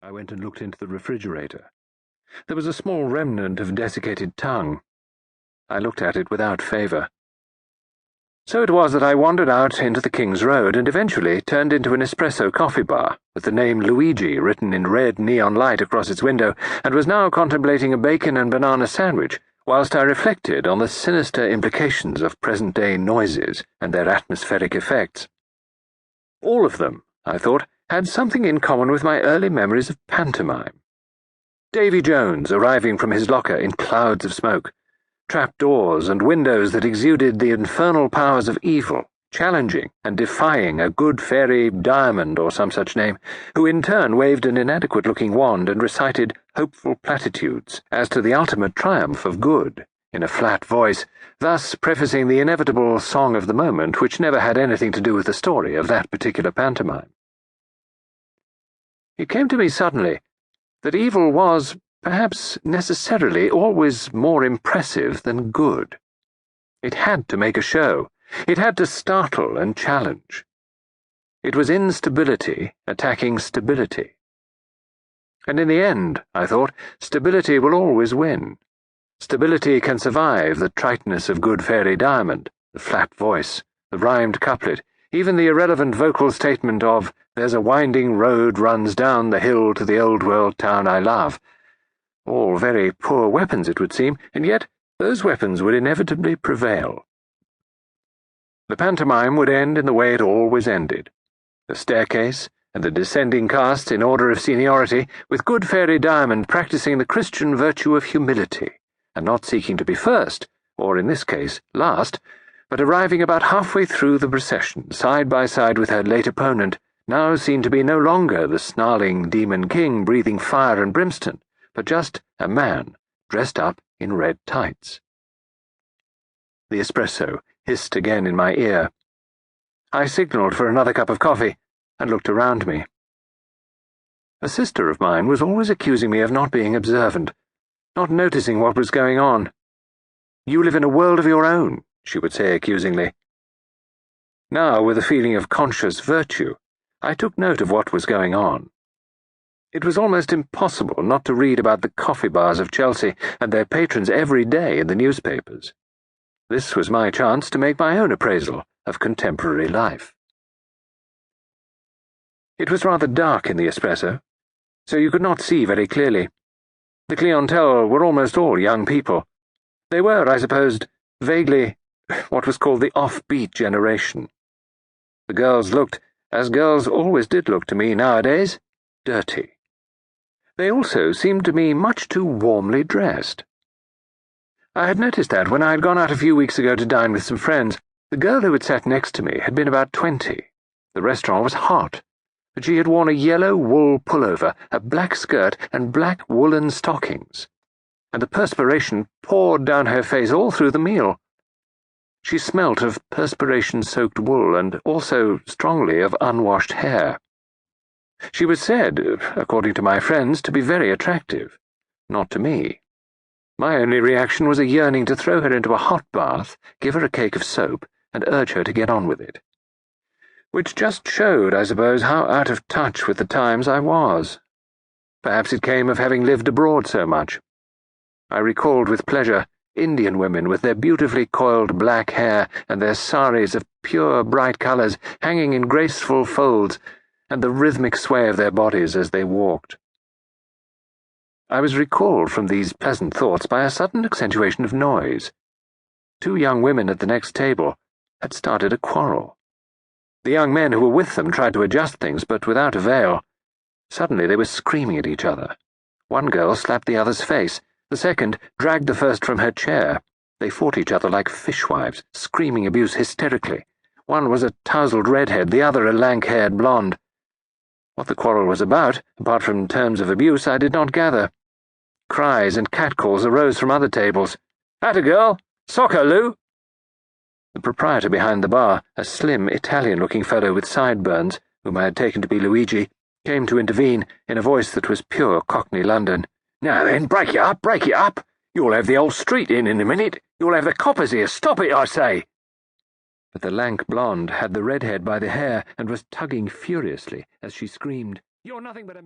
I went and looked into the refrigerator. There was a small remnant of desiccated tongue. I looked at it without favour. So it was that I wandered out into the King's Road and eventually turned into an espresso coffee bar with the name Luigi written in red neon light across its window, and was now contemplating a bacon and banana sandwich whilst I reflected on the sinister implications of present-day noises and their atmospheric effects. All of them, I thought, had something in common with my early memories of pantomime. Davy Jones arriving from his locker in clouds of smoke, trapdoors and windows that exuded the infernal powers of evil, challenging and defying a good fairy Diamond or some such name, who in turn waved an inadequate-looking wand and recited hopeful platitudes as to the ultimate triumph of good, in a flat voice, thus prefacing the inevitable song of the moment which never had anything to do with the story of that particular pantomime. It came to me suddenly that evil was, perhaps necessarily, always more impressive than good. It had to make a show. It had to startle and challenge. It was instability attacking stability. And in the end, I thought, stability will always win. Stability can survive the triteness of Good Fairy Diamond, the flat voice, the rhymed couplet, even the irrelevant vocal statement of "There's a winding road runs down the hill to the old world town I love." All very poor weapons, it would seem, and yet those weapons would inevitably prevail. The pantomime would end in the way it always ended. The staircase and the descending cast in order of seniority, with Good Fairy Diamond practicing the Christian virtue of humility, and not seeking to be first, or in this case, last, but arriving about halfway through the procession, side by side with her late opponent, now seen to be no longer the snarling demon king breathing fire and brimstone, but just a man dressed up in red tights. The espresso hissed again in my ear. I signalled for another cup of coffee and looked around me. A sister of mine was always accusing me of not being observant, not noticing what was going on. "You live in a world of your own," she would say accusingly. Now, with a feeling of conscious virtue, I took note of what was going on. It was almost impossible not to read about the coffee bars of Chelsea and their patrons every day in the newspapers. This was my chance to make my own appraisal of contemporary life. It was rather dark in the espresso, so you could not see very clearly. The clientele were almost all young people. They were, I supposed, vaguely what was called the offbeat generation. The girls looked, as girls always did look to me nowadays, dirty. They also seemed to me much too warmly dressed. I had noticed that when I had gone out a few weeks ago to dine with some friends. The girl who had sat next to me had been about 20. The restaurant was hot, but she had worn a yellow wool pullover, a black skirt, and black woolen stockings, and the perspiration poured down her face all through the meal. She smelt of perspiration-soaked wool and also strongly of unwashed hair. She was said, according to my friends, to be very attractive. Not to me. My only reaction was a yearning to throw her into a hot bath, give her a cake of soap, and urge her to get on with it. Which just showed, I suppose, how out of touch with the times I was. Perhaps it came of having lived abroad so much. I recalled with pleasure Indian women with their beautifully coiled black hair and their saris of pure bright colours hanging in graceful folds, and the rhythmic sway of their bodies as they walked. I was recalled from these pleasant thoughts by a sudden accentuation of noise. 2 young women at the next table had started a quarrel. The young men who were with them tried to adjust things, but without avail. Suddenly they were screaming at each other. One girl slapped the other's face. The second dragged the first from her chair. They fought each other like fishwives, screaming abuse hysterically. One was a tousled redhead, the other a lank-haired blonde. What the quarrel was about, apart from terms of abuse, I did not gather. Cries and catcalls arose from other tables. "Atta girl! Soccer, Lou!" The proprietor behind the bar, a slim, Italian-looking fellow with sideburns, whom I had taken to be Luigi, came to intervene in a voice that was pure Cockney London. "Now then, break it up, break it up! You'll have the whole street in a minute. You'll have the coppers here. Stop it, I say!" But the lank blonde had the redhead by the hair and was tugging furiously as she screamed, "You're nothing but a